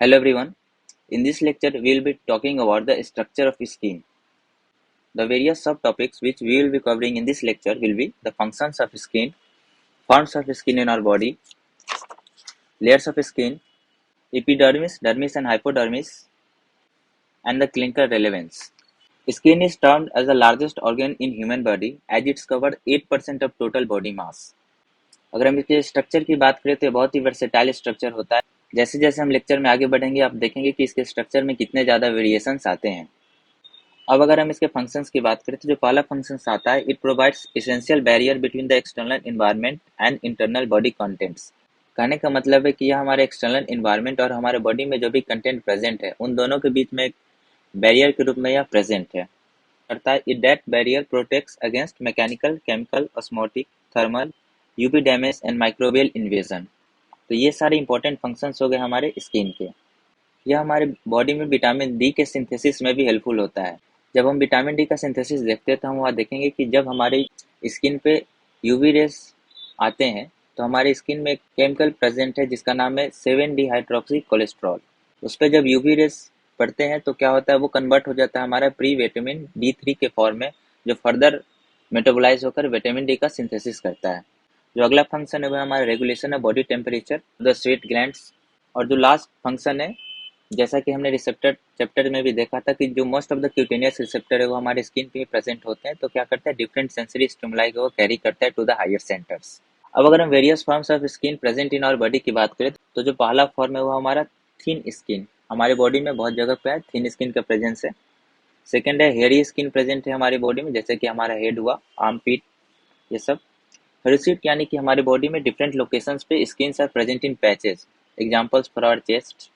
Hello everyone. In this lecture, we will be talking about the structure of skin. The various subtopics which we will be covering in this lecture will be the functions of skin, forms of skin in our body, layers of skin, epidermis, dermis and hypodermis, and the clinical relevance. Skin is termed as the largest organ in human body as it's covered 8% of total body mass. अगर हम इसके structure की बात करें तो ये बहुत ही versatile structure होता है। जैसे जैसे हम लेक्चर में आगे बढ़ेंगे आप देखेंगे कि इसके स्ट्रक्चर में कितने ज़्यादा वेरिएशंस आते हैं। अब अगर हम इसके फंक्शंस की बात करें तो जो पहला फंक्शंस आता है, it provides essential barrier between the external environment and internal body contents. कहने का मतलब है कि यह हमारे एक्सटर्नल एनवायरनमेंट और हमारे बॉडी में जो भी कंटेंट प्रेजेंट है उन दोनों के बीच में एक बैरियर के रूप में यह प्रेजेंट है। करता है it that barrier protects against mechanical, chemical, osmotic, thermal, UV damage and microbial invasion. तो ये सारे इंपॉर्टेंट फंक्शंस हो गए हमारे स्किन के। यह हमारे बॉडी में विटामिन डी के सिंथेसिस में भी हेल्पफुल होता है। जब हम विटामिन डी का सिंथेसिस देखते हैं तो हम वहाँ देखेंगे कि जब हमारी स्किन पे यूवी रेस आते हैं तो हमारी स्किन में एक केमिकल प्रेजेंट है जिसका नाम है 7 डिहाइड्रोक्सी कोलेस्ट्रॉल। उस पर जब यूवी रेस पड़ते हैं तो क्या होता है, वो कन्वर्ट हो जाता है हमारा प्री विटामिन D3 के फॉर्म में, जो फर्दर मेटाबोलाइज होकर विटामिन डी का सिंथेसिस करता है। जो अगला फंक्शन है वह हमारा रेगुलेशन है body temperature, the sweat glands. और जो लास्ट फंक्शन है, जैसा कि हमने रिसेप्टर चैप्टर में भी देखा था कि जो most of the cutaneous receptor है वो हमारे स्किन पे प्रेजेंट होते हैं, तो क्या करता है डिफरेंट सेंसरी स्टिमुलाई को कैरी करता है टू द हायर सेंटर्स। अब अगर हम various forms of skin present in our body की बात करें तो जो पहला फॉर्म है वो हमारा थिन स्किन। हमारे बॉडी में बहुत जगह पे है थिन स्किन का प्रेजेंस है। सेकेंड है हेयरी स्किन प्रेजेंट है हमारी बॉडी में, जैसे कि हमारा हेड हुआ, आर्म पीट, ये सब। हिर्सुट यानी कि हमारी बॉडी में डिफरेंट लोकेशंस पे skin are present in patches, examples for our chest.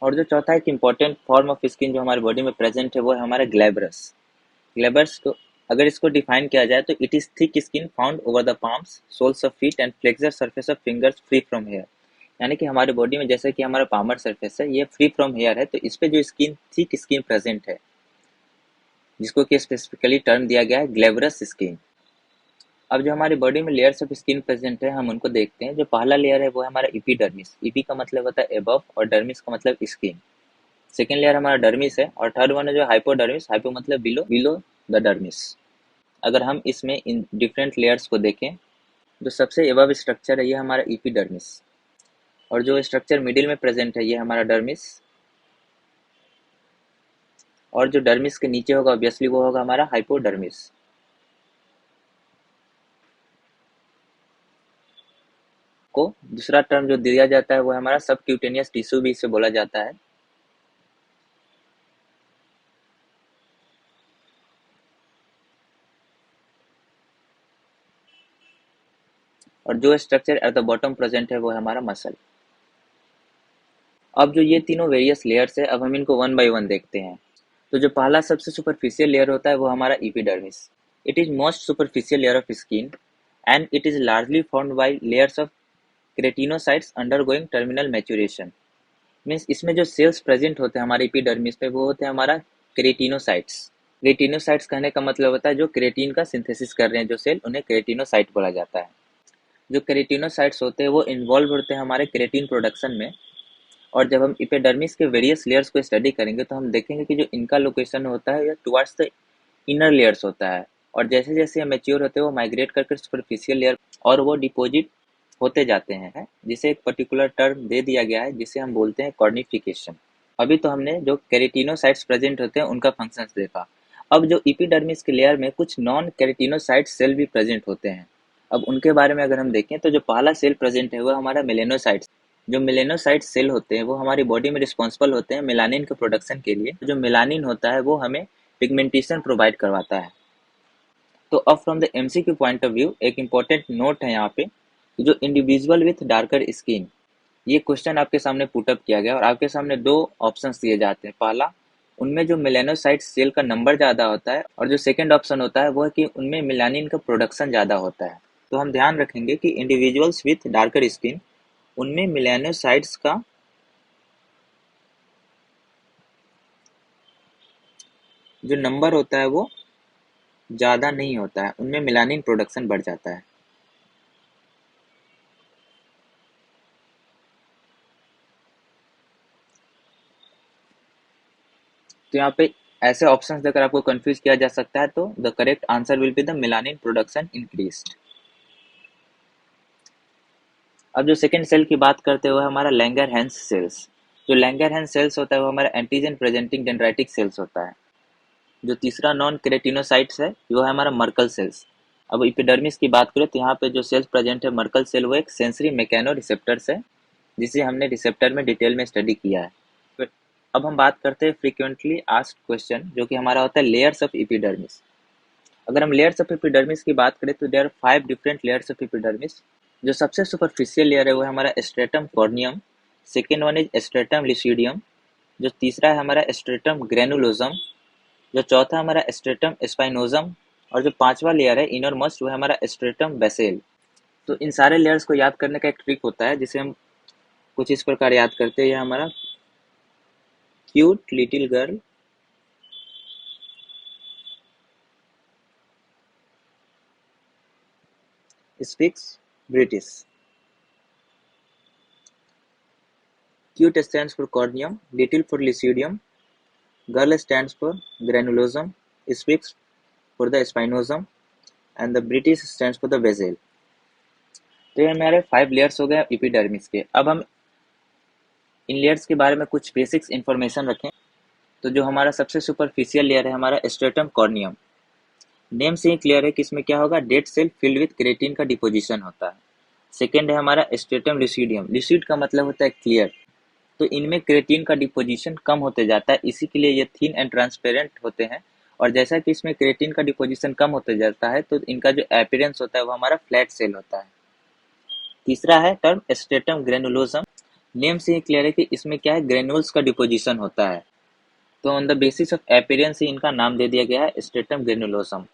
और जो चौथा एक इम्पॉर्टेंट फॉर्म ऑफ स्किन जो हमारे बॉडी में प्रेजेंट है वो है हमारा ग्लैब्रस। ग्लैब्रस को अगर इसको डिफाइन किया जाए तो it is thick skin found over the palms, soles of feet and flexor surface of fingers free from hair. यानी कि हमारे बॉडी में जैसे कि हमारा पामर सरफेस है ये फ्री फ्रॉम हेयर है, तो इस पे जो स्किन थिक स्किन प्रेजेंट है जिसको कि स्पेसिफिकली टर्म दिया गया है ग्लैब्रस स्किन। अब जो हमारी बॉडी में लेयर्स ऑफ स्किन प्रेजेंट है हम उनको देखते हैं। जो पहला लेयर है वो है हमारा इपीडर्मिस। इपी का मतलब होता है एबव और डर्मिस का मतलब स्किन। सेकेंड लेयर हमारा डर्मिस है और थर्ड वन है जो हाइपोडर्मिस। हाइपो मतलब बिलो, बिलो द डर्मिस। अगर हम इसमें इन डिफरेंट लेयर्स को देखें, जो सबसे एबव स्ट्रक्चर है ये हमारा इपीडर्मिस, और जो स्ट्रक्चर मिडिल में प्रेजेंट है ये हमारा डर्मिस, और जो डर्मिस के नीचे होगा ऑब्वियसली वो होगा हमारा हाइपोडर्मिस। को दूसरा टर्म जो दिया जाता है वो है हमारा सबक्यूटेनियस टिश्यू भी इसे बोला जाता है। और जो structure at the bottom present है वो है हमारा मसल। अब जो ये तीनों वेरियस लेयर्स है अब हम इनको वन बाय वन देखते हैं। तो जो पहला सबसे सुपरफिशियल लेयर होता है वो हमारा epidermis. It is most superficial layer of skin and it is largely formed by layers of keratinocytes undergoing terminal maturation. Means इसमें जो सेल्स प्रेजेंट होते हैं हमारे इपीडर्मिस पे वो होते हैं हमारा केराटिनोसाइट्स। केराटिनोसाइट्स कहने का मतलब होता है जो केराटिन का सिंथेसिस कर रहे हैं जो सेल, उन्हें केराटिनोसाइट बोला जाता है। जो केराटिनोसाइट्स होते हैं वो इन्वॉल्व होते हैं हमारे केराटिन प्रोडक्शन में। और जब हम एपिडर्मिस के वेरियस लेयर्स को स्टडी करेंगे तो हम देखेंगे कि जो इनका लोकेशन होता है ये टुवर्ड्स द इनर लेयर्स होता है, और जैसे जैसे ये मैच्योर होते हैं वो माइग्रेट करके सुपरफिशियल लेयर और वो डिपोजिट होते जाते हैं, जिसे एक पर्टिकुलर टर्म दे दिया गया है जिसे हम बोलते हैं कॉर्निफिकेशन। अभी तो हमने जो केराटिनोसाइट्स प्रेजेंट होते हैं उनका फंक्शंस देखा। अब जो एपिडर्मिस के लेयर में कुछ नॉन केराटिनोसाइट सेल भी प्रेजेंट होते हैं। अब उनके बारे में अगर हम देखें तो जो पहला सेल प्रेजेंट है वो हमारा मेलेनोसाइट्स। जो मेलेनोसाइट सेल होते हैं वो हमारी बॉडी में रिस्पॉन्सिबल होते हैं मेलानिन के प्रोडक्शन के लिए। जो मेलानिन होता है वो हमें पिगमेंटेशन प्रोवाइड करवाता है। तो अब from the MCQ point of view एक इम्पॉर्टेंट नोट है यहाँ पे, जो इंडिविजुअल विथ डार्कर स्किन, ये क्वेश्चन आपके सामने पुटअप किया गया और आपके सामने दो ऑप्शंस दिए जाते हैं। पहला, उनमें जो मेलानोसाइट सेल का नंबर ज़्यादा होता है, और जो सेकंड ऑप्शन होता है वो है कि उनमें मेलानिन का प्रोडक्शन ज़्यादा होता है। तो हम ध्यान रखेंगे कि इंडिविजुअल्स विथ डार्कर स्किन, उनमें मेलानोसाइट्स का जो नंबर होता है वो ज़्यादा नहीं होता है, उनमें मेलानिन प्रोडक्शन बढ़ जाता है। तो यहाँ पे ऐसे ऑप्शंस देकर आपको कंफ्यूज किया जा सकता है, तो the correct answer will be the melanin production increased. अब जो सेकंड सेल की बात करते हुए हमारा लैंगरहैंस सेल्स। जो लैंगरहैंस सेल्स होता है वो हमारा एंटीजन प्रेजेंटिंग डेंड्राइटिक सेल्स होता है। जो तीसरा नॉन केरेटिनोसाइट्स है वो है हमारा मर्कल सेल्स। अब इपिडर्मिस की बात करें तो यहाँ पे जो सेल्स प्रेजेंट है मर्कल सेल वो एक सेंसरी मैकेनो रिसेप्टर्स है, जिसे हमने रिसेप्टर में डिटेल में स्टडी किया है। फिर अब हम बात करते हैं फ्रीक्वेंटली आस्क्ड क्वेश्चन, जो कि हमारा होता है लेयर्स ऑफ इपिडर्मिस। अगर हम लेयर्स ऑफ एपिडर्मिस की बात करें तो there are 5 different layers of epidermis. जो सबसे सुपरफिशियल लेयर है वो है हमारा stratum corneum, second one is stratum lucidum, जो तीसरा है हमारा स्ट्रेटम ग्रेनुलोसम, जो चौथा हमारा स्ट्रेटम स्पाइनोजम, और जो पांचवा लेयर है इनर मोस्ट वो है हमारा स्ट्रेटम बेसेल। तो इन सारे लेयर्स को याद करने का एक ट्रिक होता है जिसे हम कुछ इस प्रकार याद करते हैं। यह हमारा cute little girl speaks British. Cute stands for corneum, little for lycidium, girl stands for granulosum, speaks for the spinosum, and the British stands for the basal। तो ये हमारे 5 लेयर्स हो गए एपिडर्मिस के। अब हम इन लेयर्स के बारे में कुछ बेसिक्स इन्फॉर्मेशन रखें। तो जो हमारा सबसे सुपरफिशियल लेयर है हमारा स्ट्रेटम कॉर्नियम। नेम से ही क्लियर है कि इसमें क्या होगा, dead cell filled with keratin का डिपोजिशन होता है। सेकेंड है हमारा स्ट्रेटम लिसिडियम। लिसिड का मतलब होता है क्लियर, तो इनमें क्रेटिन का डिपोजिशन कम होते जाता है, इसी के लिए ये थिन एंड ट्रांसपेरेंट होते हैं। और जैसा कि इसमें क्रेटिन का डिपोजिशन कम होते जाता है तो इनका जो अपीयरेंस होता है वो हमारा फ्लैट सेल होता है। तीसरा है टर्म स्ट्रेटम ग्रेनुलोसम। नेम से ही क्लियर है कि इसमें क्या है, ग्रेनुल्स का डिपोजिशन होता है, तो on the basis of appearance ही इनका नाम दे दिया गया है स्ट्रेटम ग्रेनुलोसम।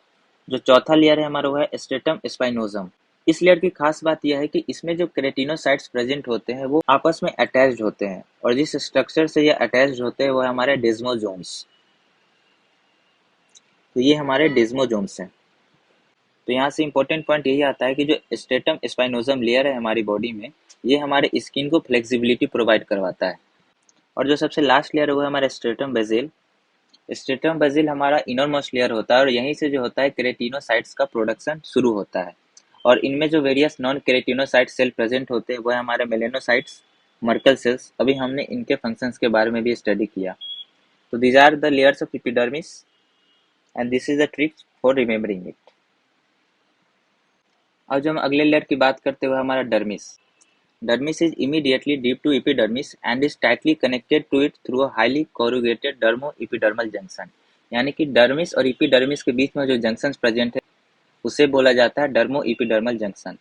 जो चौथा लेयर है हमारा वो है स्ट्रेटम स्पाइनोजम। इस लेयर की खास बात यह है कि इसमें जो केराटिनोसाइट्स प्रेजेंट होते हैं वो आपस में अटैच्ड होते हैं, और जिस स्ट्रक्चर से ये अटैच्ड होते हैं वो है हमारे डेस्मोसोम्स। तो ये हमारे डेस्मोसोम्स हैं। तो यहाँ से इम्पोर्टेंट पॉइंट यही आता है कि जो स्ट्रेटम स्पाइनोजम लेयर है हमारी बॉडी में, ये हमारे स्किन को फ्लेक्सिबिलिटी प्रोवाइड करवाता है। और जो सबसे लास्ट लेयर है वो है हमारा स्ट्रेटम बेसिल। स्ट्रेटम बेसिल हमारा इनर मोस्ट लेयर होता है और यहीं से जो होता है केराटिनोसाइट्स का प्रोडक्शन शुरू होता है। और इनमें जो various non keratinocyte cell present होते हैं वो है हमारे मेलेनोसाइट्स, मर्कल सेल्स। अभी हमने इनके फंक्शंस के बारे में भी स्टडी किया। तो these are the layers of epidermis and this is the trick for remembering it. अब जो हम अगले लेयर की बात करते हुए हमारा dermis. Dermis is immediately deep to epidermis and is tightly connected to it through a highly corrugated dermo epidermal junction. यानी कि डर्मिस और एपिडर्मिस के बीच में जो जंक्शन प्रेजेंट है उसे बोला जाता है डर्मो एपिडर्मल जंक्शन।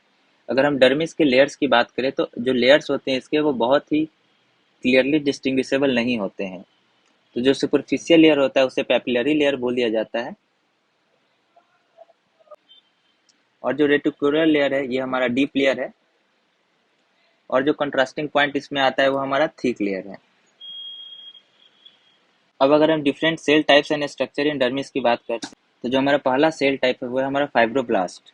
अगर हम डर्मिस के लेयर्स की बात करें तो जो लेयर्स होते हैं इसके वो बहुत ही क्लियरली डिस्टिंग्विशेबल नहीं होते हैं। तो जो सुपरफिशियल लेयर होता है उसे पेपिलरी लेयर बोल दिया जाता है, और जो रेटिकुलर लेयर है ये हमारा डीप लेयर है, और जो कंट्रास्टिंग पॉइंट इसमें आता है वो हमारा थिक लेयर है। अब अगर हम different cell types and structure in dermis की बात करें तो जो हमारा पहला सेल टाइप है वो है हमारा फाइब्रोब्लास्ट।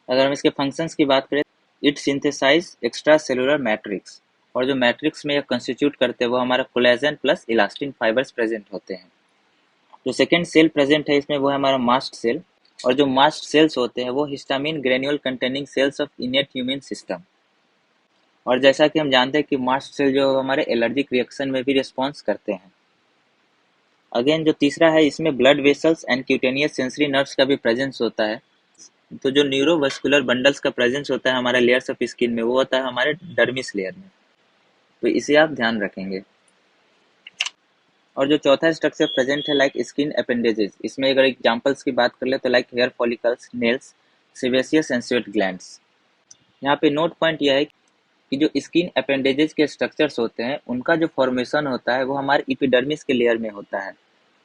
अगर हम इसके फंक्शंस की बात करें, it synthesize extra cellular matrix, और जो मैट्रिक्स में यह कंस्टिट्यूट करते हैं वो हमारा collagen plus elastin fibres present होते हैं। जो सेकेंड सेल प्रेजेंट है इसमें वो है हमारा मास्ट सेल, और जो मास्ट सेल्स होते हैं वो histamine granule containing cells of innate human system. और जैसा कि हम जानते हैं कि मास्ट सेल जो हमारे एलर्जिक रिएक्शन में भी रिस्पॉन्स करते हैं। अगेन जो तीसरा है इसमें blood vessels and cutaneous sensory nerves का भी प्रेजेंस होता है। तो जो न्यूरोवस्कुलर बंडल्स का प्रेजेंस होता है हमारे लेयर्स ऑफ स्किन में वो होता है हमारे डर्मिस लेयर में, तो इसे आप ध्यान रखेंगे। और जो चौथा स्ट्रक्चर प्रेजेंट है लाइक स्किन अपेंडेजेस, इसमें अगर एग्जांपल्स की बात कर ले तो like hair follicles, nails, sebaceous and sweat glands. यहाँ पे नोट पॉइंट यह है कि जो स्किन अपेंडेजेस के स्ट्रक्चर्स होते हैं उनका जो फॉर्मेशन होता है वो हमारे एपिडर्मिस के लेयर में होता है,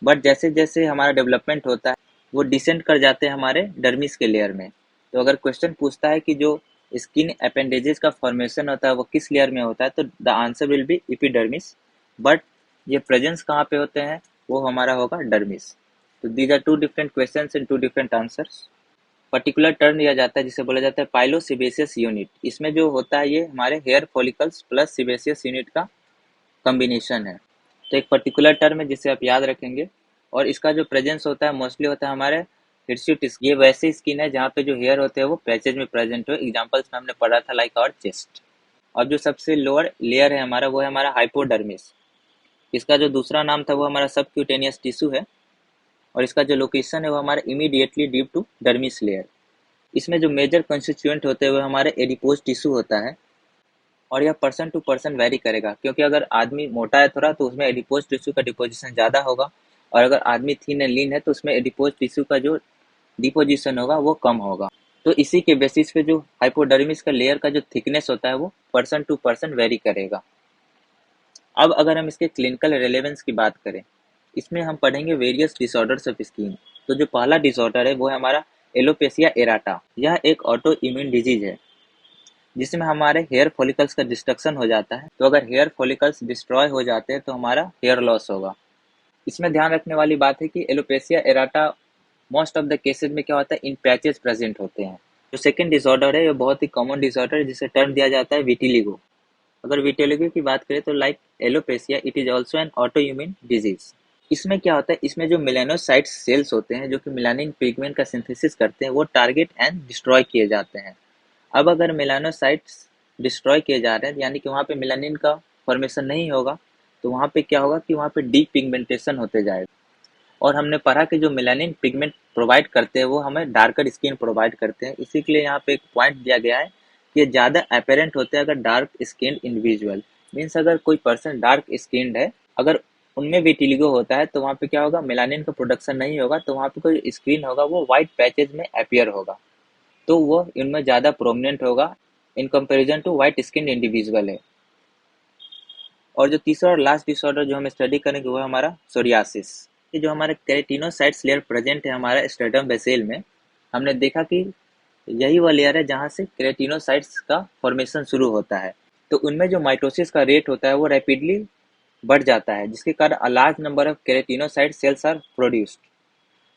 बट जैसे जैसे हमारा डेवलपमेंट होता है वो डिसेंड कर जाते हैं हमारे डर्मिस के लेयर में। तो अगर क्वेश्चन पूछता है कि जो स्किन अपेंडेजेस का फॉर्मेशन होता है वो किस लेयर में होता है तो the answer will be epidermis, but ये प्रेजेंस कहाँ पे होते हैं वो हमारा होगा डर्मिस। तो these are two different questions and two different answers. Particular term दिया जाता है जिसे बोला जाता है पाइलोसेबेसियस यूनिट। इसमें जो होता है ये हमारे hair follicles plus sebaceous unit का कॉम्बिनेशन है। तो एक पर्टिकुलर टर्म है जिसे आप याद रखेंगे, और इसका जो प्रेजेंस होता है मोस्टली होता है हमारे हिरस्यूट। ये वैसे स्किन है जहाँ पे जो हेयर होते हैं वो पैचेज में प्रेजेंट हो। एग्जांपल्स में हमने पढ़ा था लाइक आवर चेस्ट। और जो सबसे लोअर लेयर है हमारा, वो है हमारा हाइपोडर्मिस। इसका जो दूसरा नाम था वो हमारा सबक्यूटेनियस टिश्यू है, और इसका जो लोकेशन है वो हमारा immediately deep to dermis layer. इसमें जो मेजर कंस्टिट्यूएंट होते हैं वो हमारे एडिपोज टिश्यू होता है, और यह पर्सन टू पर्सन वेरी करेगा, क्योंकि अगर आदमी मोटा है थोड़ा तो उसमें एडिपोज टिश्यू का डिपोजिशन ज़्यादा होगा, और अगर आदमी थीन एंड लीन है तो उसमें एडिपोज टिश्यू का जो डिपोजिशन होगा वो कम होगा। तो इसी के बेसिस पे जो हाइपोडर्मिस का लेयर का जो थिकनेस होता है वो पर्सन टू पर्सन वेरी करेगा। अब अगर हम इसके क्लिनिकल रेलेवेंस की बात करें, इसमें हम पढ़ेंगे वेरियस डिसऑर्डर्स ऑफ स्किन। तो जो पहला डिसऑर्डर है वो है हमारा एलोपेसिया एराटा। यह एक ऑटो इम्यून डिजीज है जिसमें हमारे हेयर फॉलिकल्स का डिस्ट्रक्शन हो जाता है। तो अगर हेयर फॉलिकल्स डिस्ट्रॉय हो जाते हैं तो हमारा हेयर लॉस होगा। इसमें ध्यान रखने वाली बात है कि alopecia areata most of the cases में क्या होता है, इन पैचेस प्रेजेंट होते हैं। जो सेकंड डिसऑर्डर है ये बहुत ही कॉमन डिसऑर्डर है जिसे टर्म दिया जाता है विटिलिगो। अगर विटिलिगो की बात करें तो like alopecia it is also an auto immune disease. इसमें क्या होता है, इसमें जो मेलानोसाइट्स सेल्स होते हैं जो कि मेलानिन पिगमेंट का सिंथेसिस करते हैं वो टारगेट एंड डिस्ट्रॉय किए जाते हैं। अब अगर मेलानोसाइट्स डिस्ट्रॉय किए जा रहे हैं यानी कि वहाँ पे मेलानिन का फॉर्मेशन नहीं होगा, तो वहाँ पे क्या होगा कि वहाँ पे डी पिगमेंटेशन होते जाएगा। और हमने पढ़ा कि जो मेलानिन पिगमेंट प्रोवाइड करते हैं वो हमें डार्कर स्किन प्रोवाइड करते हैं। इसी के लिए यहाँ पे एक पॉइंट दिया गया है कि ये ज़्यादा अपेरेंट होते हैं अगर डार्क स्किन इंडिविजुअल। मीन्स अगर कोई पर्सन डार्क स्किन्ड है, अगर उनमें विटिलिगो होता है तो वहाँ पे क्या होगा, मेलानिन का प्रोडक्शन नहीं होगा, तो वहाँ पे कोई स्किन होगा वो वाइट पैचेज में अपियर होगा, तो वो इनमें ज़्यादा प्रोमिनेंट होगा in comparison to white skin individual है। और जो तीसरा और लास्ट डिसऑर्डर जो हम स्टडी करेंगे वो है हमारा सोरियासिस। ये जो हमारे केराटिनोसाइट्स लेयर प्रेजेंट है हमारा स्ट्रेटम बेसेल में, हमने देखा कि यही वह लेयर है जहाँ से केराटिनोसाइट्स का फॉर्मेशन शुरू होता है। तो उनमें जो माइटोसिस का रेट होता है वो रैपिडली बढ़ जाता है, जिसके कारण a large number of keratinocyte cells are produced.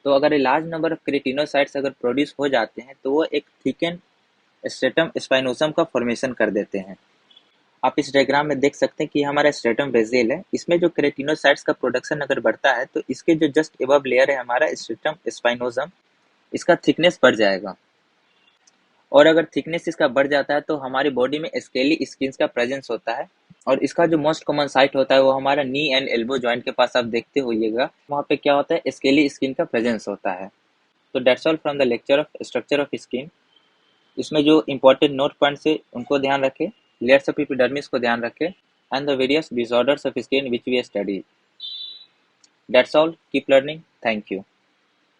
तो अगर लार्ज नंबर ऑफ केराटिनोसाइट्स अगर प्रोड्यूस हो जाते हैं तो वो एक थिकन स्ट्रेटम स्पाइनोसम का फॉर्मेशन कर देते हैं। आप इस डायग्राम में देख सकते हैं कि हमारा स्ट्रेटम बेसेल है, इसमें जो केराटिनोसाइट्स का प्रोडक्शन अगर बढ़ता है तो इसके जो जस्ट एबव लेयर है हमारा स्ट्रेटम स्पाइनोसम, इसका थिकनेस बढ़ जाएगा। और अगर थिकनेस इसका बढ़ जाता है तो हमारी बॉडी में स्केली स्किन का प्रेजेंस होता है, और इसका जो मोस्ट कॉमन साइट होता है वो हमारा नी एंड एल्बो जॉइंट के पास आप देखते होइएगा, वहाँ पे क्या होता है, स्केली स्किन का प्रेजेंस होता है। तो that's all from the lecture of structure of skin. इसमें जो इंपॉर्टेंट नोट पॉइंट्स है उनको ध्यान रखें, लेयर्स ऑफ एपिडर्मिस को ध्यान रखें, and the various disorders of skin which we study. That's all, keep learning, thank you.